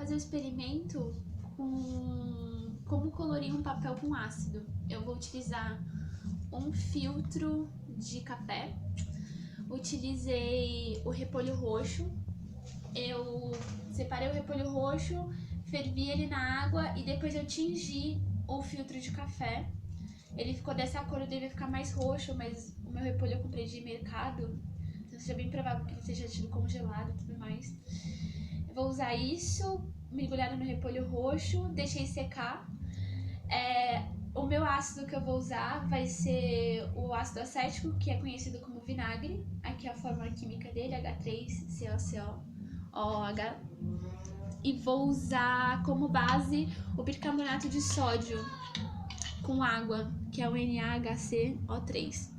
fazer o experimento com como colorir um papel com ácido. Eu vou utilizar um filtro de café, utilizei o repolho roxo, eu separei o repolho roxo, fervi ele na água e depois eu tingi o filtro de café. Ele ficou dessa cor, eu devia ficar mais roxo, mas o meu repolho eu comprei de mercado, então seja bem provável que ele seja tido congelado e tudo mais. Eu vou usar isso, mergulhado no repolho roxo, deixei secar. O meu ácido que eu vou usar vai ser o ácido acético, que é conhecido como vinagre. Aqui é a fórmula química dele, H3COCOOH. E vou usar como base o bicarbonato de sódio com água, que é o NaHCO3.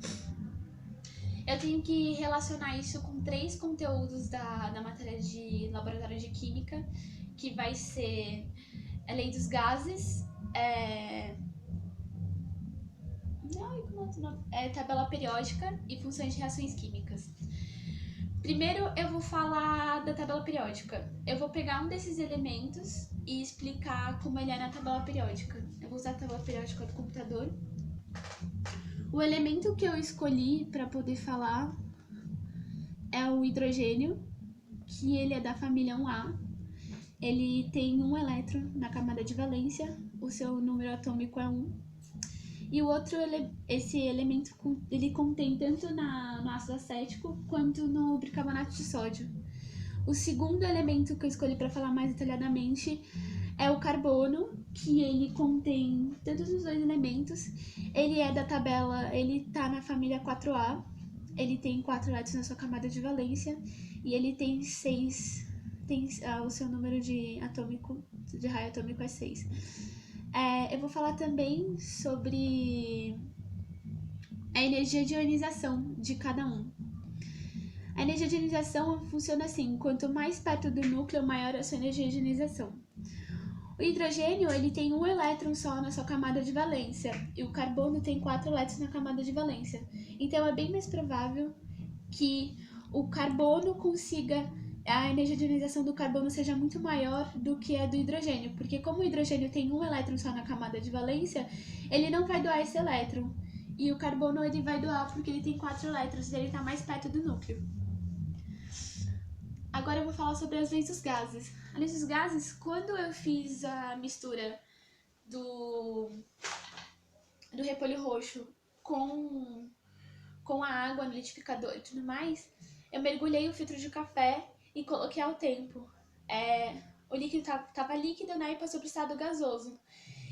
Eu tenho que relacionar isso com 3 conteúdos da matéria de laboratório de química, que vai ser a lei dos gases, tabela periódica e funções de reações químicas. Primeiro eu vou falar da tabela periódica. Eu vou pegar um desses elementos e explicar como ele é na tabela periódica. Eu vou usar a tabela periódica do computador. O elemento que eu escolhi para poder falar é o hidrogênio, que ele é da família 1A. Ele tem um elétron na camada de valência, o seu número atômico é 1. E o outro, esse elemento, ele contém tanto no ácido acético quanto no bicarbonato de sódio. O segundo elemento que eu escolhi para falar mais detalhadamente é o carbono, que ele contém todos os 2 elementos. Ele é da tabela, ele tá na família 4A, ele tem 4 elétrons na sua camada de valência e ele tem 6, o seu número de raio atômico é 6. Eu vou falar também sobre a energia de ionização de cada um. A energia de ionização funciona assim: quanto mais perto do núcleo, maior a sua energia de ionização. O hidrogênio ele tem 1 elétron só na sua camada de valência e o carbono tem 4 elétrons na camada de valência. Então é bem mais provável que o carbono consiga, a energia de ionização do carbono seja muito maior do que a do hidrogênio, porque como o hidrogênio tem 1 elétron só na camada de valência, ele não vai doar esse elétron. E o carbono ele vai doar porque ele tem 4 elétrons e ele está mais perto do núcleo. Agora eu vou falar sobre as leis dos gases. As leis dos gases, quando eu fiz a mistura do repolho roxo com a água no liquidificador e tudo mais, eu mergulhei o filtro de café e coloquei ao tempo. O líquido estava líquido, né, e passou para o estado gasoso.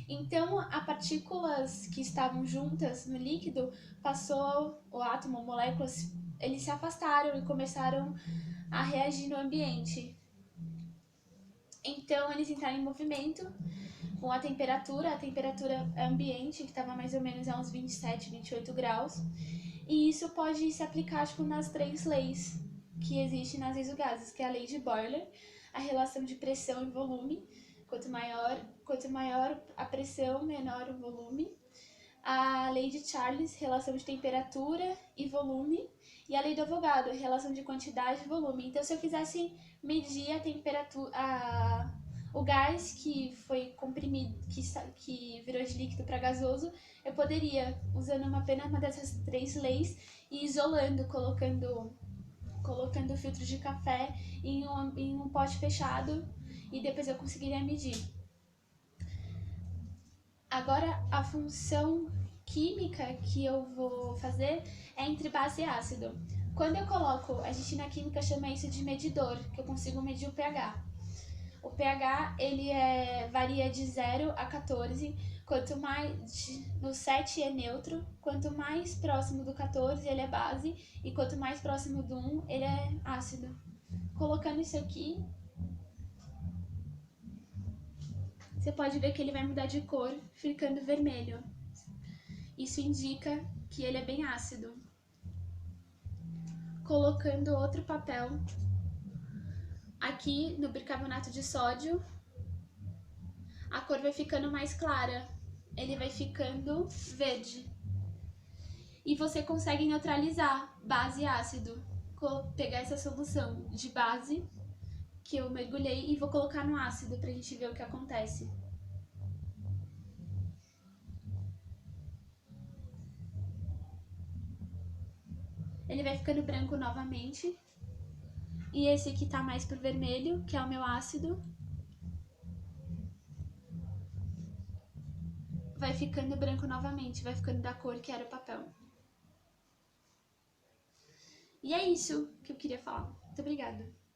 Então, as partículas que estavam juntas no líquido, passou o átomo, moléculas, eles se afastaram e começaram a reagir no ambiente. Então, eles entraram em movimento com a temperatura ambiente, que estava mais ou menos a uns 27, 28 graus. E isso pode se aplicar nas 3 leis que existem nas leis dos gases, que é a lei de Boiler, a relação de pressão e volume, quanto maior a pressão, menor o volume. A lei de Charles, relação de temperatura e volume. E a lei do Avogadro, relação de quantidade e volume. Então, se eu quisesse medir a temperatura, o gás que foi comprimido, que virou de líquido para gasoso, eu poderia, usando apenas uma dessas 3 leis, e isolando, colocando o filtro de café em um pote fechado, e depois eu conseguiria medir. Agora, a função química que eu vou fazer é entre base e ácido. Quando eu coloco, a gente na química chama isso de medidor, que eu consigo medir o pH. O pH ele varia de 0 a 14, quanto mais no 7 é neutro, quanto mais próximo do 14 ele é base e quanto mais próximo do 1 ele é ácido. Colocando isso aqui, você pode ver que ele vai mudar de cor, ficando vermelho. Isso indica que ele é bem ácido. Colocando outro papel aqui no bicarbonato de sódio, a cor vai ficando mais clara, ele vai ficando verde. E você consegue neutralizar base e ácido. Pegar essa solução de base, que eu mergulhei e vou colocar no ácido pra gente ver o que acontece. Ele vai ficando branco novamente. E esse aqui tá mais pro vermelho, que é o meu ácido, vai ficando branco novamente, vai ficando da cor que era o papel. E é isso que eu queria falar. Muito obrigada.